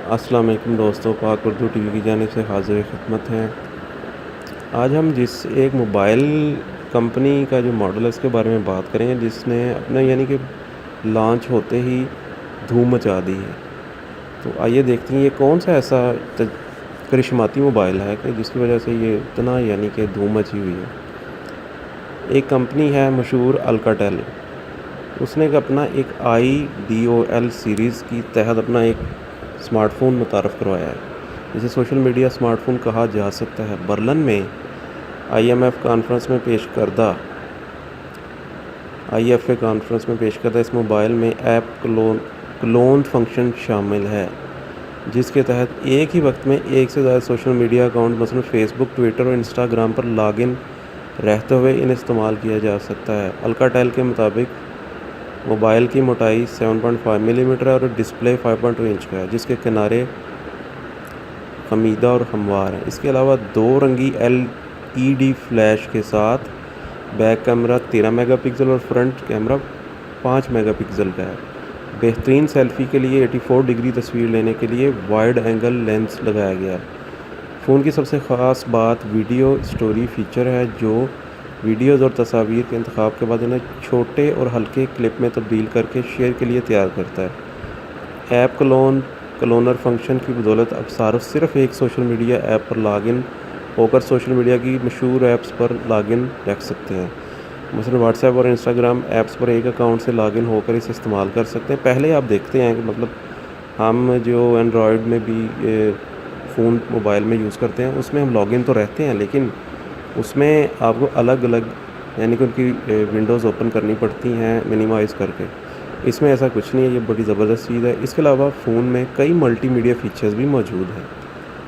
السلام علیکم دوستوں، پاک اردو ٹی وی کی جانب سے حاضر خدمت ہیں۔ آج ہم جس ایک موبائل کمپنی کا جو ماڈل ہے اس کے بارے میں بات کریں گے جس نے اپنا کہ لانچ ہوتے ہی دھوم مچا دی ہے۔ تو آئیے دیکھتے ہیں یہ کون سا ایسا کرشماتی موبائل ہے کہ جس کی وجہ سے یہ اتنا کہ دھوم مچی ہوئی ہے۔ ایک کمپنی ہے مشہور الکاٹیل، اس نے اپنا ایک IDOL سیریز کی تحت اپنا ایک اسمارٹ فون متعارف کروایا ہے جسے سوشل میڈیا اسمارٹ فون کہا جا سکتا ہے۔ برلن میں IMF کانفرنس میں پیش کردہ اس موبائل میں ایپ کلون فنکشن شامل ہے، جس کے تحت ایک ہی وقت میں ایک سے زیادہ سوشل میڈیا اکاؤنٹ مثلا فیس بک، ٹویٹر اور انسٹاگرام پر لاگ ان رہتے ہوئے انہیں استعمال کیا جا سکتا ہے۔ الکاٹیل کے مطابق موبائل کی موٹائی 7.5 ملی میٹر ہے اور ڈسپلے 5.2 انچ کا ہے، جس کے کنارے خمیدہ اور ہموار ہیں۔ اس کے علاوہ 2 رنگی LED فلیش کے ساتھ بیک کیمرہ 13 میگا پکسل اور فرنٹ کیمرہ 5 میگا پکسل کا ہے۔ بہترین سیلفی کے لیے 84 ڈگری تصویر لینے کے لیے وائڈ اینگل لینس لگایا گیا ہے۔ فون کی سب سے خاص بات ویڈیو اسٹوری فیچر ہے، جو ویڈیوز اور تصاویر کے انتخاب کے بعد انہیں چھوٹے اور ہلکے کلپ میں تبدیل کر کے شیئر کے لیے تیار کرتا ہے۔ ایپ کلونر فنکشن کی بدولت اب صرف ایک سوشل میڈیا ایپ پر لاگ ان ہو کر سوشل میڈیا کی مشہور ایپس پر لاگ ان رکھ سکتے ہیں۔ مثلا واٹس ایپ اور انسٹاگرام ایپس پر ایک اکاؤنٹ سے لاگ ان ہو کر اسے استعمال کر سکتے ہیں۔ پہلے آپ دیکھتے ہیں کہ ہم جو اینڈرائڈ میں بھی فون موبائل میں یوز کرتے ہیں اس میں ہم لاگ ان تو رہتے ہیں، لیکن اس میں آپ کو الگ الگ کہ ان کی ونڈوز اوپن کرنی پڑتی ہیں منیمائز کر کے۔ اس میں ایسا کچھ نہیں ہے، یہ بڑی زبردست چیز ہے۔ اس کے علاوہ فون میں کئی ملٹی میڈیا فیچرز بھی موجود ہیں۔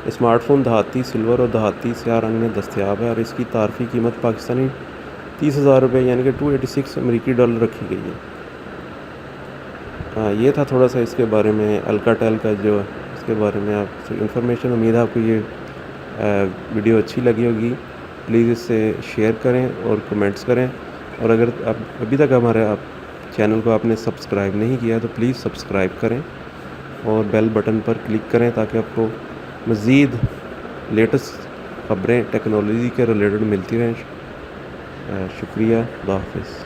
اسمارٹ فون دھاتی سلور اور دھاتی سیاہ رنگ میں دستیاب ہے اور اس کی تعارفی قیمت پاکستانی 30,000 روپے کہ $286 امریکی رکھی گئی ہے۔ یہ تھا تھوڑا سا اس کے بارے میں الکاٹیل کا جو اس کے بارے میں آپ سے انفارمیشن۔ امید ہے آپ کو یہ ویڈیو اچھی لگی ہوگی۔ پلیز اس سے شیئر کریں اور کمنٹس کریں، اور اگر ابھی تک ہمارے چینل کو آپ نے سبسکرائب نہیں کیا تو پلیز سبسکرائب کریں اور بیل بٹن پر کلک کریں تاکہ آپ کو مزید لیٹسٹ خبریں ٹیکنالوجی کے ریلیٹڈ ملتی رہیں۔ شکریہ، اللہ حافظ۔